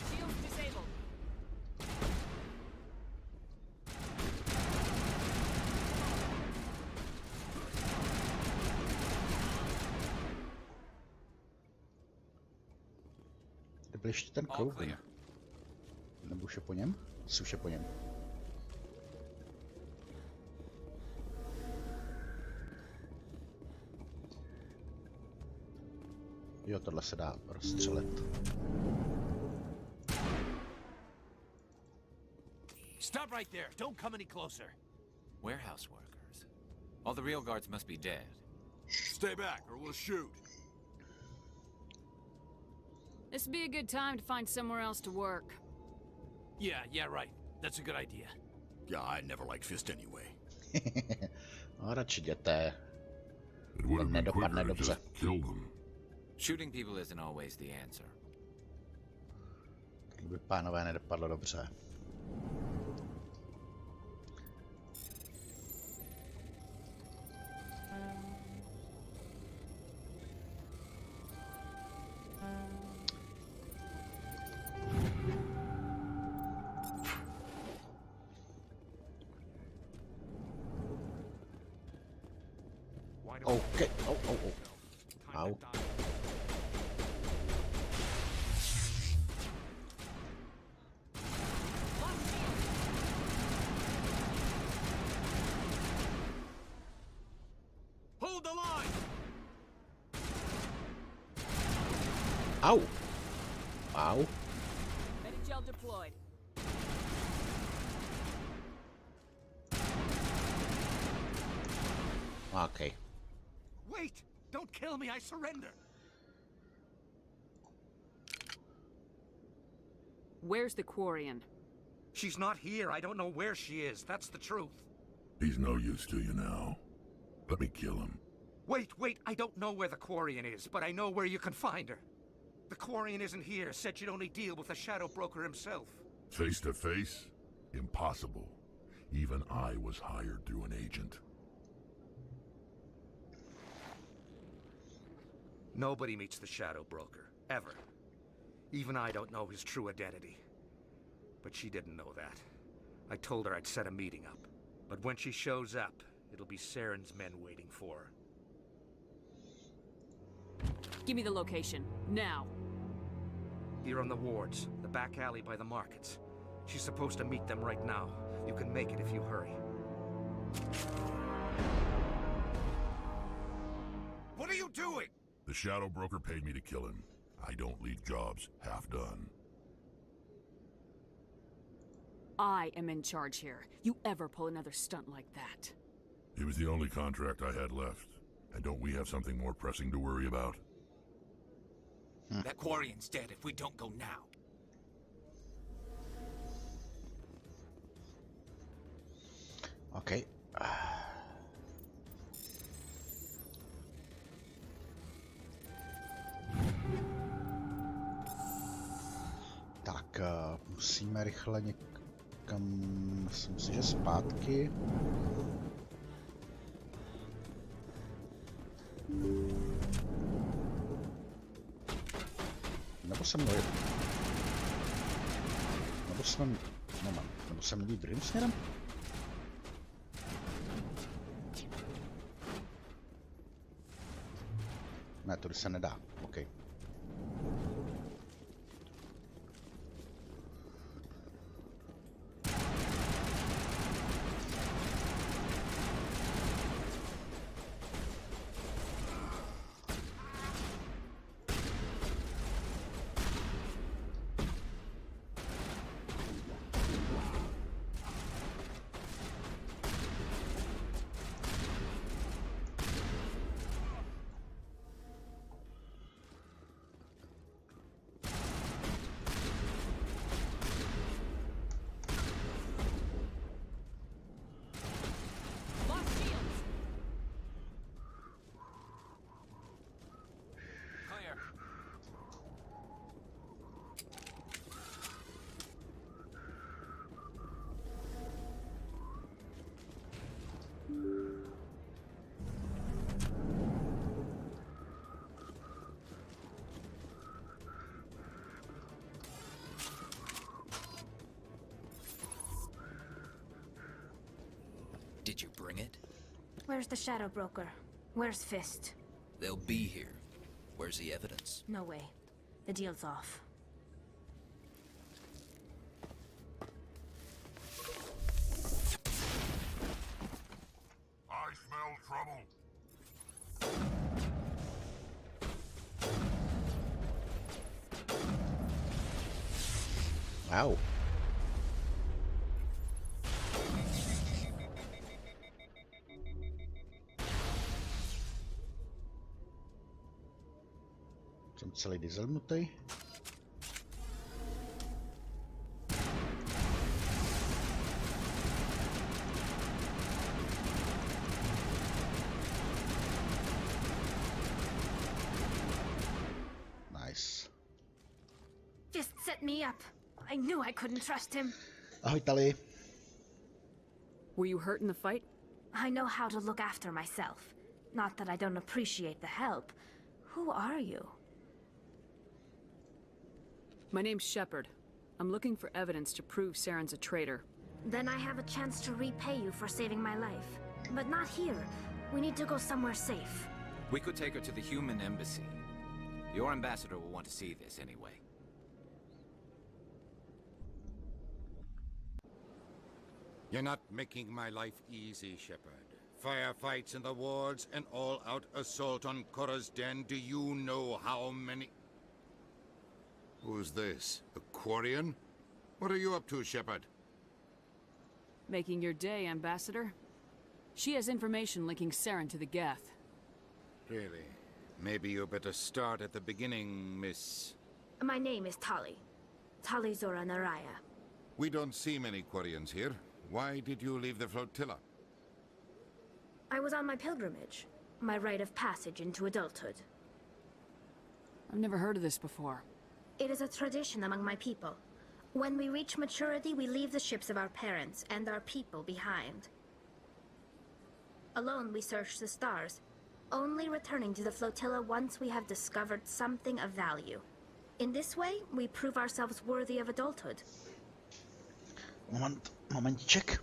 Shields disabled. Kde byl ještě ten Krogan? Nebo už je po něm? Asi už je po něm. Jo, tohle se dá rozstřelit. Stop right there. Don't come any closer. Warehouse workers. All the real guards must be dead. Stay back or we'll shoot. This'd be a good time to find somewhere else to work. Yeah, right. That's a good idea. Yeah, I never liked Fist anyway. No, radši jděte. It would have been quicker Nedopadne to dobře. just kill them. Shooting people isn't always the answer. To by, pánové, nedopadlo dobře. Okay. Oh. Ow. Hold the line. Ow. Ow. Medigel deployed. Okay. Wait! Don't kill me, I surrender! Where's the Quarian? She's not here. I don't know where she is. That's the truth. He's no use to you now. Let me kill him. Wait. I don't know where the Quarian is, but I know where you can find her. The Quarian isn't here. Said she'd only deal with the Shadow Broker himself. Face to face? Impossible. Even I was hired through an agent. Nobody meets the Shadow Broker. Ever. Even I don't know his true identity. But she didn't know that. I told her I'd set a meeting up. But when she shows up, it'll be Saren's men waiting for her. Give me the location. Now. Here on the wards, the back alley by the markets. She's supposed to meet them right now. You can make it if you hurry. What are you doing? The Shadow Broker paid me to kill him. I don't leave jobs half done. I am in charge here. You ever pull another stunt like that? It was the only contract I had left. And don't we have something more pressing to worry about? That Quarian's dead if we don't go now. Okay. Tak, musíme rychle někam, myslím si, že zpátky. Nebo jsem mluvil. Nebo jsem mluvil druhým směrem? Ne, to se nedá. OK. Where's the Shadow Broker? Where's Fist? They'll be here. Where's the evidence? No way. The deal's off. I smell trouble. Wow. Jsem celý vyzlmutý. Nice. Just set me up. I knew I couldn't trust him. Ahoj, Tali. Were you hurt in the fight? I know how to look after myself. Not that I don't appreciate the help. Who are you? My name's Shepard. I'm looking for evidence to prove Saren's a traitor. Then I have a chance to repay you for saving my life. But not here. We need to go somewhere safe. We could take her to the human embassy. Your ambassador will want to see this anyway. You're not making my life easy, Shepard. Firefights in the wards, an all-out assault on Korra's den. Do you know how many... Who's this? The Quarian? What are you up to, Shepard? Making your day, Ambassador. She has information linking Saren to the Geth. Really? Maybe you better start at the beginning, Miss... My name is Tali. Tali Zora Naraya. We don't see many Quarians here. Why did you leave the flotilla? I was on my pilgrimage. My rite of passage into adulthood. I've never heard of this before. It is a tradition among my people. When we reach maturity, we leave the ships of our parents and our people behind. Alone, we search the stars, only returning to the flotilla once we have discovered something of value. In this way, we prove ourselves worthy of adulthood. Momentíček.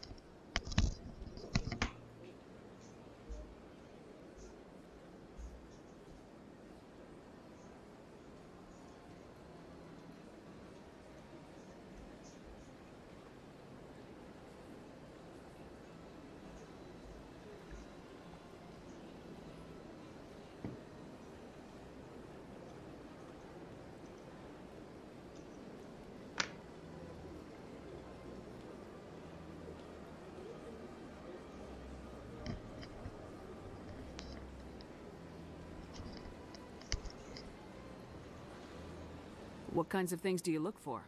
What kinds of things do you look for?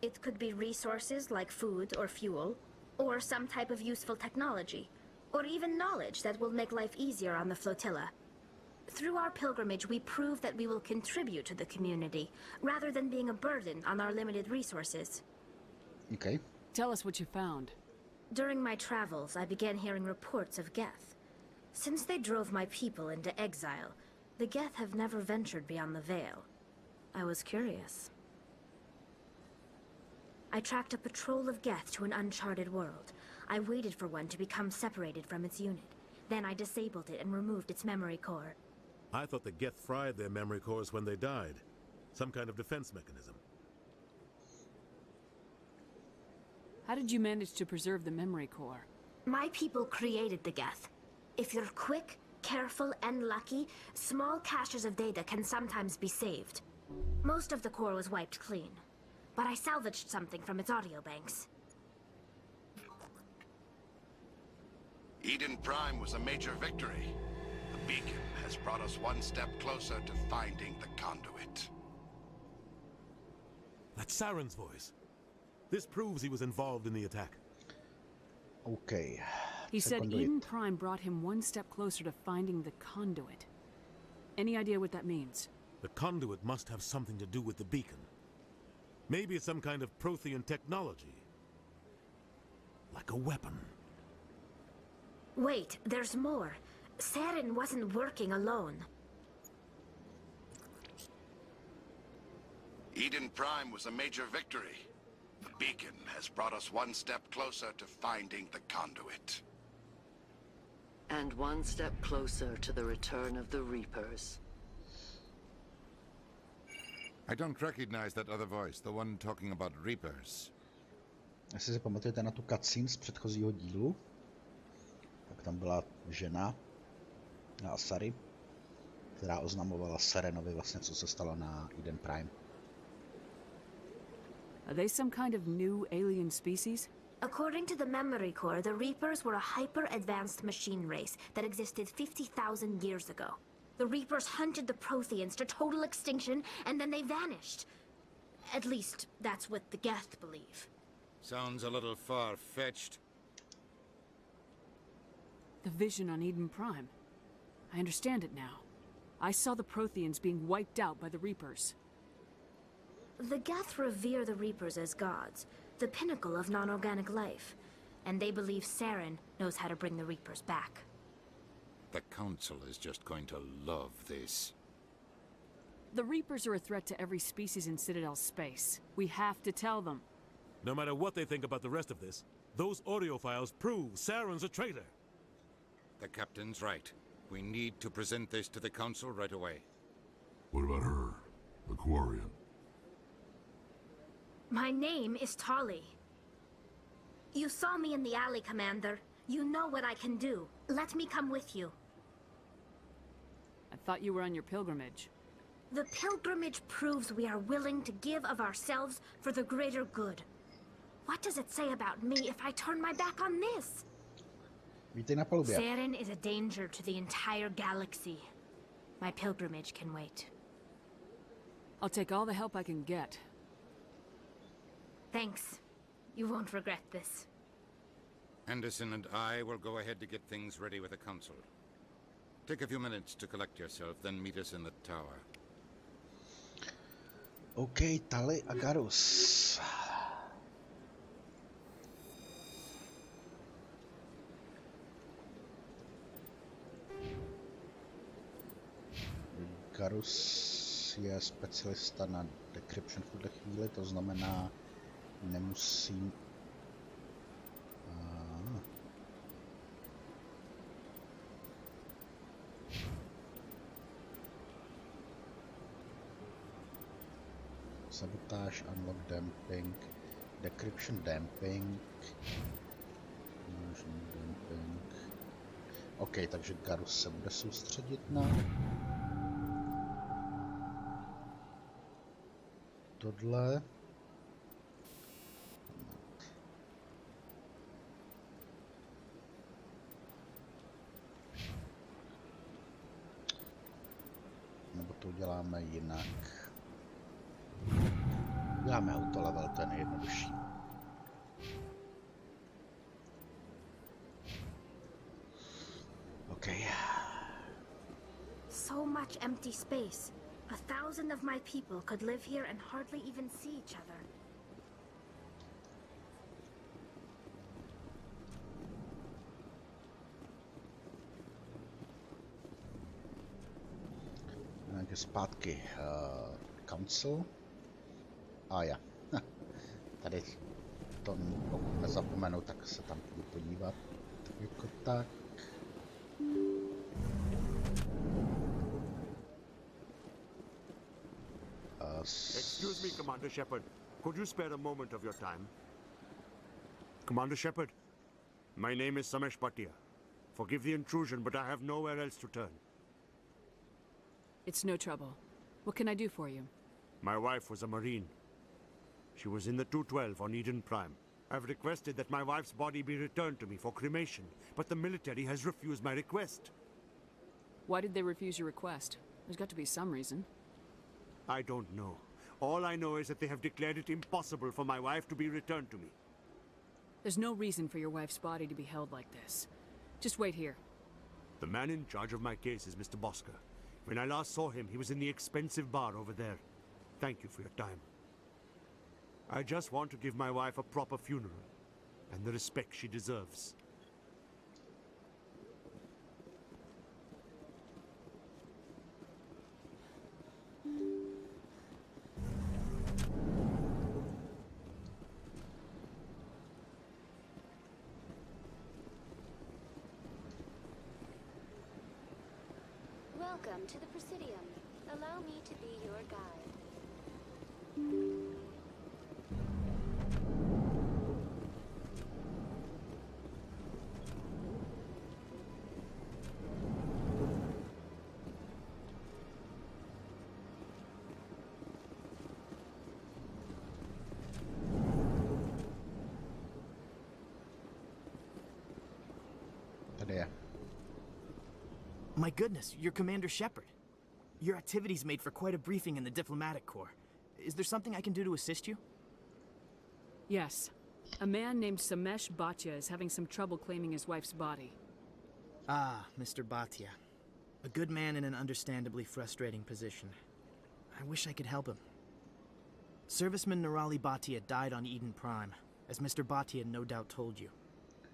It could be resources like food or fuel, or some type of useful technology, or even knowledge that will make life easier on the flotilla. Through our pilgrimage, we prove that we will contribute to the community, rather than being a burden on our limited resources. Okay. Tell us what you found. During my travels, I began hearing reports of Geth. Since they drove my people into exile, the Geth have never ventured beyond the Veil. I was curious. I tracked a patrol of Geth to an uncharted world. I waited for one to become separated from its unit. Then I disabled it and removed its memory core. I thought the Geth fried their memory cores when they died. Some kind of defense mechanism. How did you manage to preserve the memory core? My people created the Geth. If you're quick, careful, and lucky, small caches of data can sometimes be saved. Most of the core was wiped clean, but I salvaged something from its audio banks. Eden Prime was a major victory. The beacon has brought us one step closer to finding the conduit. That's Saren's voice. This proves he was involved in the attack. Okay. He said Eden Prime brought him one step closer to finding the conduit. Any idea what that means? The conduit must have something to do with the beacon. Maybe it's some kind of Prothean technology. Like a weapon. Wait, there's more. Saren wasn't working alone. Eden Prime was a major victory. The beacon has brought us one step closer to finding the conduit. And one step closer to the return of the Reapers. I don't recognize that other voice, the one talking about Reapers. Jestli si pamatujete na tu cutscene z předchozího dílu, tak tam byla žena na Asari, která oznamovala Serenovi vlastně, co se stalo na Eden Prime. Are they some kind of new alien species? According to the Memory Core, the Reapers were a hyper-advanced machine race that existed 50,000 years ago. The Reapers hunted the Protheans to total extinction, and then they vanished. At least, that's what the Geth believe. Sounds a little far-fetched. The vision on Eden Prime. I understand it now. I saw the Protheans being wiped out by the Reapers. The Geth revere the Reapers as gods, the pinnacle of non-organic life. And they believe Saren knows how to bring the Reapers back. The Council is just going to love this. The Reapers are a threat to every species in Citadel space. We have to tell them. No matter what they think about the rest of this, those audio files prove Saren's a traitor. The Captain's right. We need to present this to the Council right away. What about her? The Quarian? My name is Tali. You saw me in the alley, Commander. You know what I can do. Let me come with you. I thought you were on your pilgrimage. The pilgrimage proves we are willing to give of ourselves for the greater good. What does it say about me if I turn my back on this? Saren is a danger to the entire galaxy. My pilgrimage can wait. I'll take all the help I can get. Thanks. You won't regret this. Anderson and I will go ahead to get things ready with the Council. Take a few minutes to collect yourself, then meet us in the tower. OK, Tali a Garus. Garus je specialista na decryption v tuhle chvíli, to znamená, nemusím... Sabotage, unlock damping, decryption damping, damping. OK, takže Garus se bude soustředit na tohle. Nebo to uděláme jinak. Uděláme autolevel, to je nejjednodušší. Okay. So much empty space. 1,000 of my people could live here and hardly even see each other. Takže zpátky Council. A já. Tady to, pokud nezapomenu, tak se tam půjdu podívat. Jako tak. Excuse me, Commander Shepard. Could you spare a moment of your time? Commander Shepard, my name is Samesh Bhatia. Forgive the intrusion, but I have nowhere else to turn. It's no trouble. What can I do for you? My wife was a Marine. She was in the 212 on Eden Prime. I've requested that my wife's body be returned to me for cremation, but the military has refused my request. Why did they refuse your request? There's got to be some reason. I don't know. All I know is that they have declared it impossible for my wife to be returned to me. There's no reason for your wife's body to be held like this. Just wait here. The man in charge of my case is Mr. Bosker. When I last saw him, he was in the expensive bar over there. Thank you for your time. I just want to give my wife a proper funeral, and the respect she deserves. Welcome to the Presidium. Allow me to be your guide. My goodness, you're Commander Shepard. Your activities made for quite a briefing in the Diplomatic Corps. Is there something I can do to assist you? Yes. A man named Samesh Bhatia is having some trouble claiming his wife's body. Ah, Mr. Bhatia. A good man in an understandably frustrating position. I wish I could help him. Serviceman Nirali Bhatia died on Eden Prime, as Mr. Bhatia no doubt told you.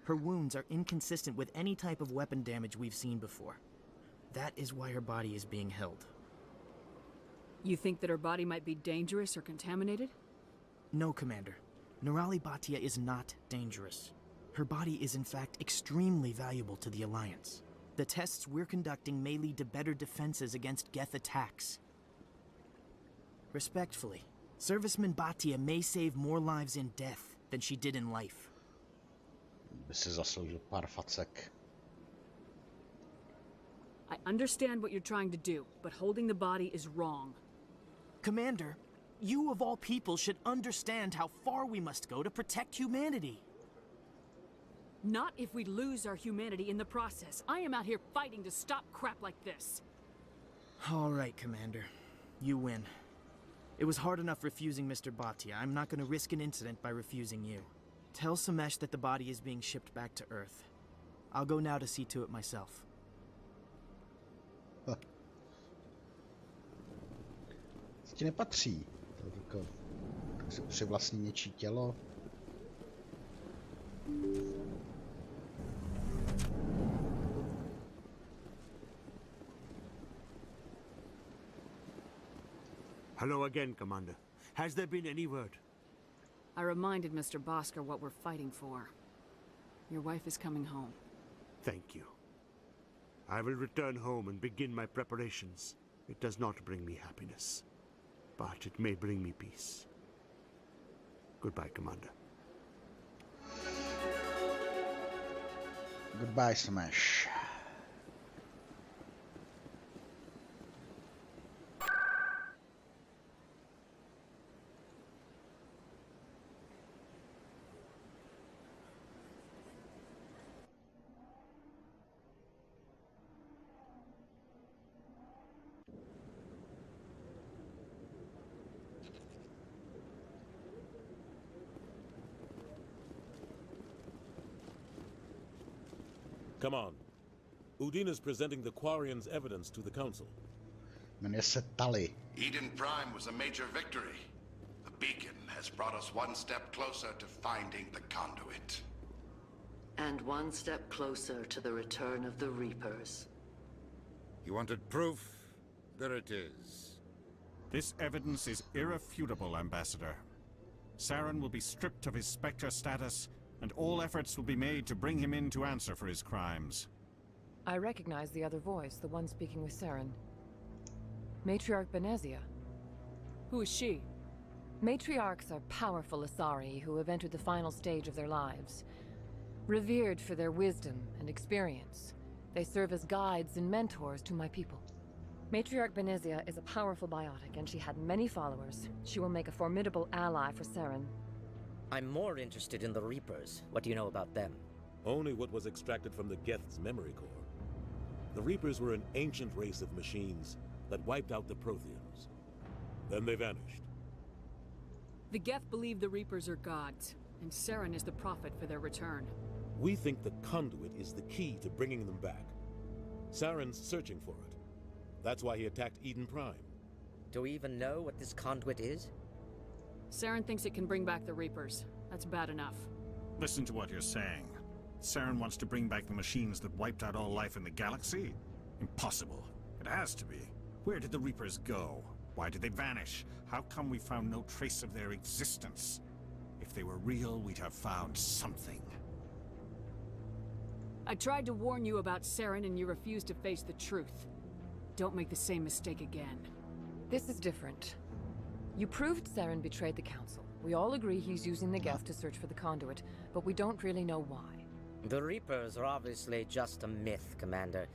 Her wounds are inconsistent with any type of weapon damage we've seen before. That is why her body is being held. You think that her body might be dangerous or contaminated? No, Commander. Nirali Bhatia is not dangerous. Her body is in fact extremely valuable to the Alliance. The tests we're conducting may lead to better defenses against Geth attacks. Respectfully, Serviceman Bhatia may save more lives in death than she did in life. By si zasloužil pár facek. I understand what you're trying to do, but holding the body is wrong. Commander, you of all people should understand how far we must go to protect humanity. Not if we lose our humanity in the process. I am out here fighting to stop crap like this. All right, Commander. You win. It was hard enough refusing Mr. Bhatia. I'm not going to risk an incident by refusing you. Tell Samesh that the body is being shipped back to Earth. I'll go now to see to it myself. Ti nepatří. To jako, tak si přivlastní něčí tělo. Hello again, Commander. Has there been any word? I reminded Mr. Bosker what we're fighting for. Your wife is coming home. Thank you. I will return home and begin my preparations. It does not bring me happiness, but it may bring me peace. Goodbye, Commander. Goodbye, Samesh. Come on. Udina's presenting the Quarians' evidence to the Council. Jmenuje se Tali. Eden Prime was a major victory. The beacon has brought us one step closer to finding the conduit. And one step closer to the return of the Reapers. You wanted proof? There it is. This evidence is irrefutable, Ambassador. Saren will be stripped of his Spectre status, and all efforts will be made to bring him in to answer for his crimes. I recognize the other voice, the one speaking with Saren. Matriarch Benezia. Who is she? Matriarchs are powerful Asari who have entered the final stage of their lives. Revered for their wisdom and experience, they serve as guides and mentors to my people. Matriarch Benezia is a powerful biotic, and she had many followers. She will make a formidable ally for Saren. I'm more interested in the Reapers. What do you know about them? Only what was extracted from the Geth's memory core. The Reapers were an ancient race of machines that wiped out the Protheans. Then they vanished. The Geth believe the Reapers are gods, and Saren is the prophet for their return. We think the conduit is the key to bringing them back. Saren's searching for it. That's why he attacked Eden Prime. Do we even know what this conduit is? Saren thinks it can bring back the Reapers. That's bad enough. Listen to what you're saying. Saren wants to bring back the machines that wiped out all life in the galaxy? Impossible. It has to be. Where did the Reapers go? Why did they vanish? How come we found no trace of their existence? If they were real, we'd have found something. I tried to warn you about Saren and you refused to face the truth. Don't make the same mistake again. This is different. You proved Saren betrayed the Council. We all agree he's using the Geth to search for the conduit, but we don't really know why. The Reapers are obviously just a myth, Commander.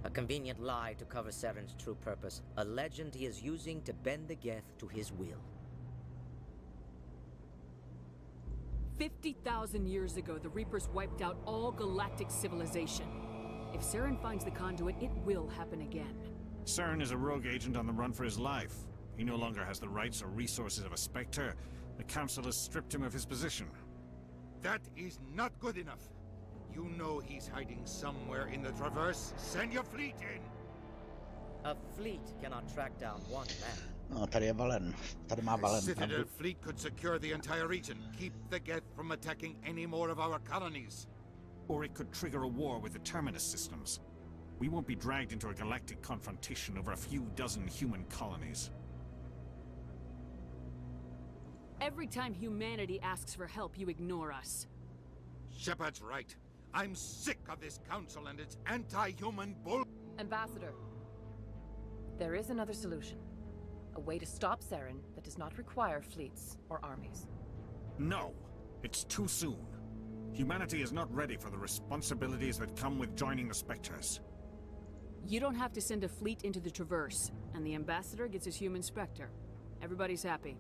A convenient lie to cover Saren's true purpose. A legend he is using to bend the Geth to his will. 50,000 years ago, the Reapers wiped out all galactic civilization. If Saren finds the conduit, it will happen again. Saren is a rogue agent on the run for his life. He no longer has the rights or resources of a Spectre. The Council has stripped him of his position. That is not good enough. You know he's hiding somewhere in the Traverse. Send your fleet in! A fleet cannot track down one man. No, tady je Valen. Tady má The Valen Citadel pravdu. fleet could secure the entire region. Keep the Geth from attacking any more of our colonies. Or it could trigger a war with the Terminus systems. We won't be dragged into a galactic confrontation over a few dozen human colonies. Every time humanity asks for help, you ignore us. Shepard's right. I'm sick of this council and its anti-human bull... Ambassador, there is another solution. A way to stop Saren that does not require fleets or armies. No! It's too soon. Humanity is not ready for the responsibilities that come with joining the Spectres. You don't have to send a fleet into the Traverse, and the Ambassador gets his human Spectre. Everybody's happy.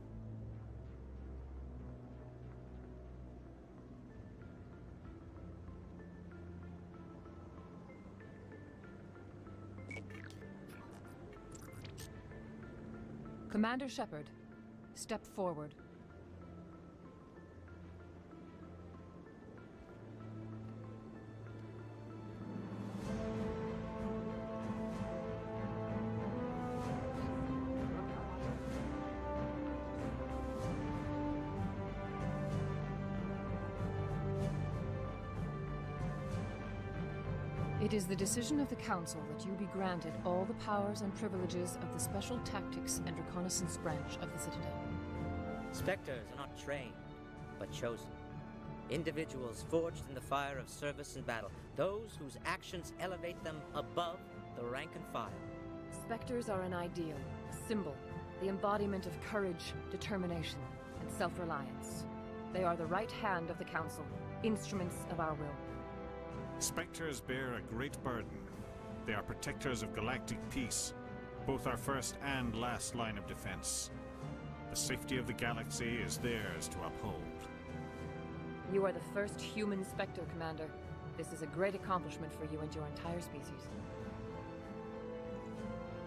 Commander Shepard, step forward. It is the decision of the Council that you be granted all the powers and privileges of the Special Tactics and Reconnaissance branch of the Citadel. Spectres are not trained, but chosen. Individuals forged in the fire of service and battle. Those whose actions elevate them above the rank and file. Spectres are an ideal, a symbol, the embodiment of courage, determination, and self-reliance. They are the right hand of the Council, instruments of our will. Spectres bear a great burden. They are protectors of galactic peace, both our first and last line of defense. The safety of the galaxy is theirs to uphold. You are the first human Spectre, Commander. This is a great accomplishment for you and your entire species.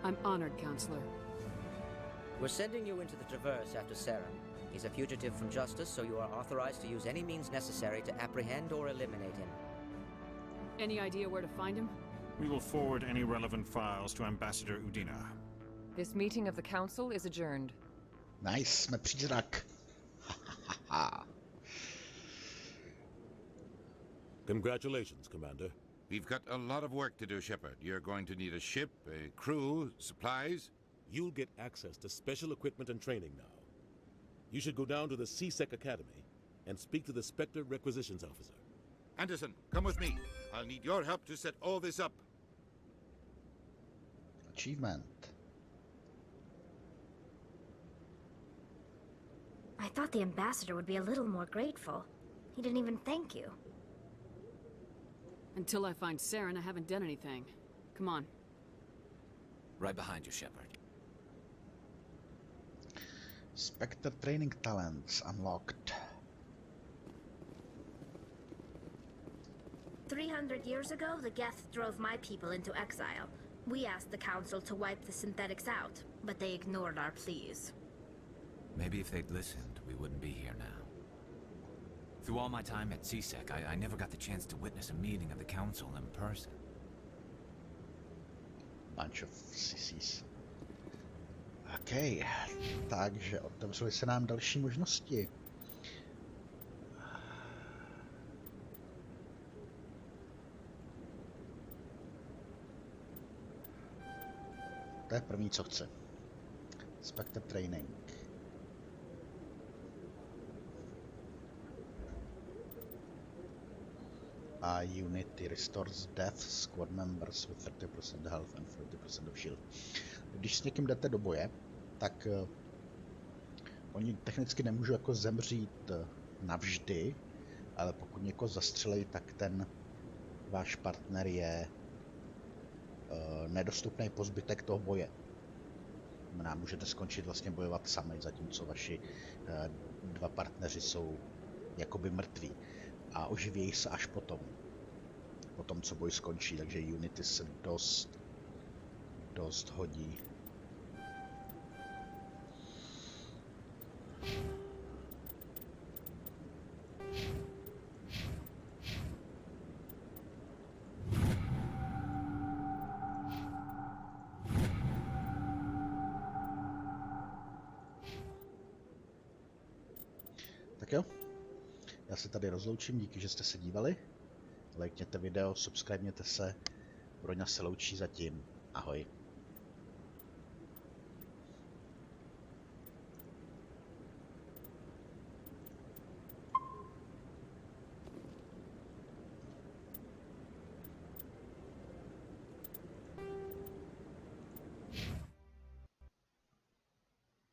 I'm honored, Counselor. We're sending you into the Traverse after Saren. He's a fugitive from justice, so you are authorized to use any means necessary to apprehend or eliminate him. Any idea where to find him? We will forward any relevant files to Ambassador Udina. This meeting of the Council is adjourned. Nice, jsme přízrak. Congratulations, Commander. We've got a lot of work to do, Shepard. You're going to need a ship, a crew, supplies. You'll get access to special equipment and training now. You should go down to the CSEC Academy and speak to the Spectre Requisitions Officer. Anderson, come with me. I'll need your help to set all this up. Achievement. I thought the Ambassador would be a little more grateful. He didn't even thank you. Until I find Saren, I haven't done anything. Come on. Right behind you, Shepard. Spectre training talents unlocked. 300 years ago, the Geth drove my people into exile. We asked the Council to wipe the synthetics out, but they ignored our pleas. Maybe if they'd listened, we wouldn't be here now. Through all my time at CSEC, I never got the chance to witness a meeting of the Council in person. Bunch of sissies. OK, takže otevřely se nám další možnosti. To je první, co chci. Spectre training. A unity restores death squad members with 30% health and jsem dovšil. Když s někým jdete do boje, tak oni technicky nemůžou jako zemřít navždy, ale pokud někoho zastřelí, tak ten váš partner je nedostupný po zbytek toho boje. Znamená, můžete skončit vlastně bojovat sami, zatímco vaši dva partneři jsou jakoby mrtví a oživějí se až potom, co boj skončí, takže Unity se dost hodí. Tak jo, já se tady rozloučím, díky, že jste se dívali. Lajkněte video, subscribněte se, Broňa se loučí zatím. Ahoj.